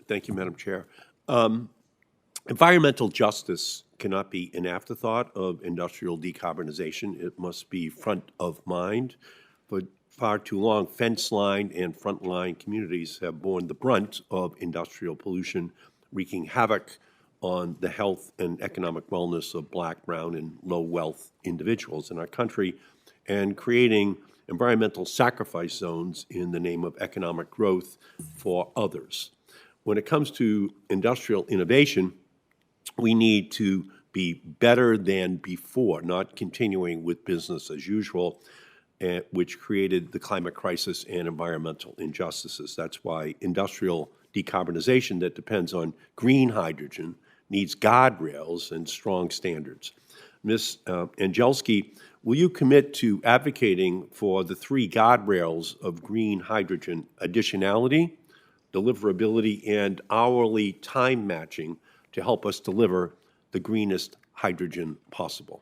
Thank you, Madam Chair. Environmental justice cannot be an afterthought of industrial decarbonization. It must be front of mind. For far too long, fence-line and front-line communities have borne the brunt of industrial pollution, wreaking havoc on the health and economic wellness of Black, brown, and low-wealth individuals in our country, and creating environmental sacrifice zones in the name of economic growth for others. When it comes to industrial innovation, we need to be better than before, not continuing with business as usual, which created the climate crisis and environmental injustices. That's why industrial decarbonization that depends on green hydrogen needs guardrails and strong standards. Ms. Angelski, will you commit to advocating for the 3 guardrails of green hydrogen: additionality, deliverability, and hourly time matching to help us deliver the greenest hydrogen possible?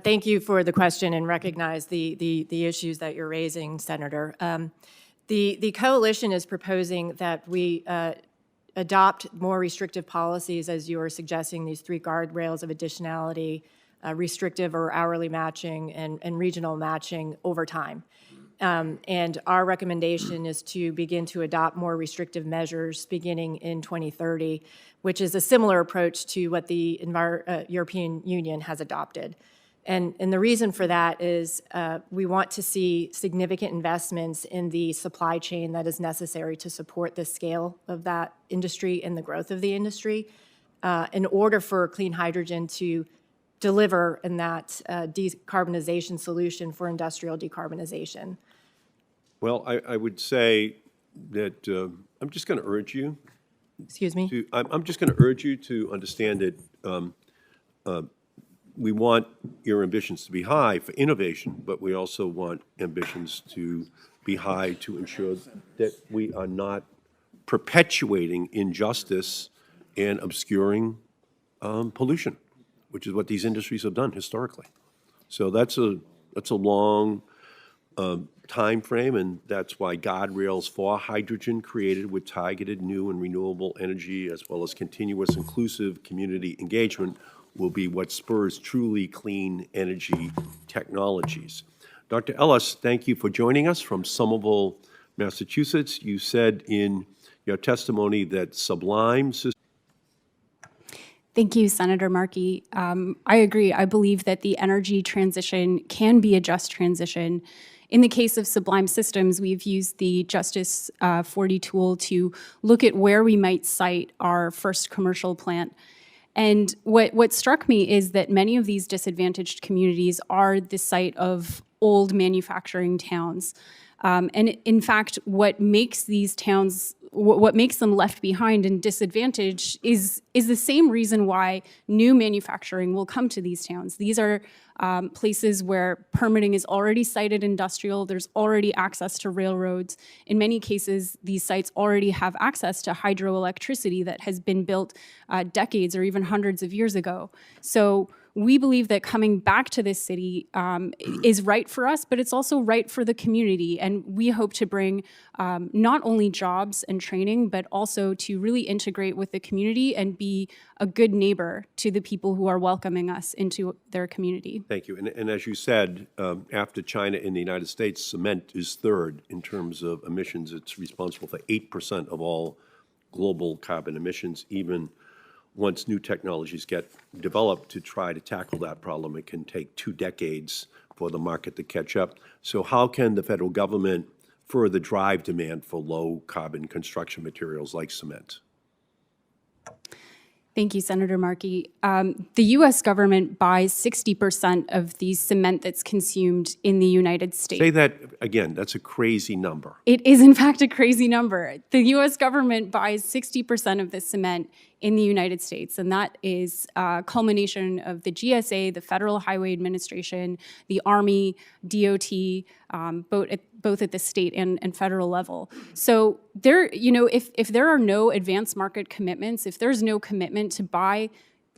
Thank you for the question and recognize the issues that you're raising, Senator. The coalition is proposing that we adopt more restrictive policies, as you are suggesting, these 3 guardrails of additionality, restrictive or hourly matching, and regional matching over time. And our recommendation is to begin to adopt more restrictive measures beginning in 2030, which is a similar approach to what the European Union has adopted. And the reason for that is we want to see significant investments in the supply chain that is necessary to support the scale of that industry and the growth of the industry in order for clean hydrogen to deliver in that decarbonization solution for industrial decarbonization. Well, I would say that I'm just going to urge you. Excuse me? I'm just going to urge you to understand that we want your ambitions to be high for innovation, but we also want ambitions to be high to ensure that we are not perpetuating injustice and obscuring pollution, which is what these industries have done historically. So that's a long time frame, and that's why guardrails for hydrogen created with targeted new and renewable energy, as well as continuous inclusive community engagement, will be what spurs truly clean energy technologies. Dr. Ellis, thank you for joining us from Somerville, Massachusetts. You said in your testimony that Sublime Systems. Thank you, Senator Markey. I agree. I believe that the energy transition can be a just transition. In the case of Sublime Systems, we've used the Justice 40 tool to look at where we might site our first commercial plant. And what struck me is that many of these disadvantaged communities are the site of old manufacturing towns. And in fact, what makes these towns, what makes them left behind and disadvantaged is the same reason why new manufacturing will come to these towns. These are places where permitting is already sited industrial, there's already access to railroads. In many cases, these sites already have access to hydroelectricity that has been built decades or even hundreds of years ago. So we believe that coming back to this city is right for us, but it's also right for the community. And we hope to bring not only jobs and training, but also to really integrate with the community and be a good neighbor to the people who are welcoming us into their community. Thank you. And as you said, after China and the United States, cement is third in terms of emissions. It's responsible for 8% of all global carbon emissions. Even once new technologies get developed to try to tackle that problem, it can take 2 decades for the market to catch up. So how can the federal government further drive demand for low-carbon construction materials like cement? Thank you, Senator Markey. The U.S. government buys 60% of the cement that's consumed in the United States. Say that again. That's a crazy number. It is, in fact, a crazy number. The U.S. government buys 60% of the cement in the United States, and that is a culmination of the GSA, the Federal Highway Administration, the Army, DOT, both at the state and federal level. So there, if there are no advanced market commitments, if there's no commitment to buy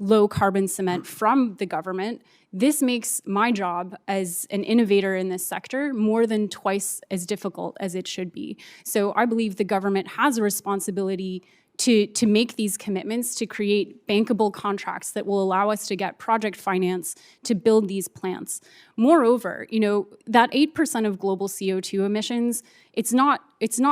low carbon cement from the government, this makes my job as an innovator in this sector more than twice as difficult as it should be. So I believe the government has a responsibility to make these commitments, to create bankable contracts that will allow us to get project finance to build these plants. Moreover, that 8% of global CO2 emissions, it's not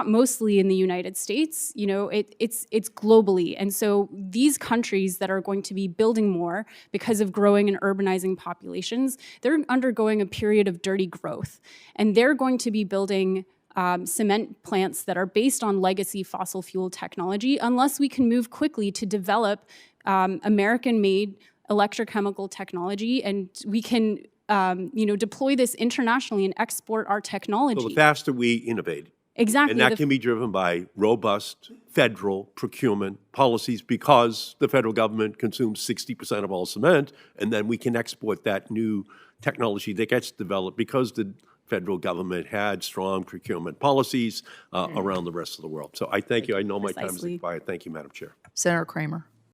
mostly in the United States, it's globally. And so these countries that are going to be building more because of growing and urbanizing populations, they're undergoing a period of dirty growth. And they're going to be building cement plants that are based on legacy fossil fuel technology unless we can move quickly to develop American-made electrochemical technology, and we can deploy this internationally and export our technology. So the faster we innovate. Exactly. And that can be driven by robust federal procurement policies, because the federal government consumes 60% of all cement, and then we can export that new technology that gets developed because the federal government had strong procurement policies around the rest of the world. So I thank you. I know my time is Precisely. expired. Thank you, Madam Chair. Senator Kramer.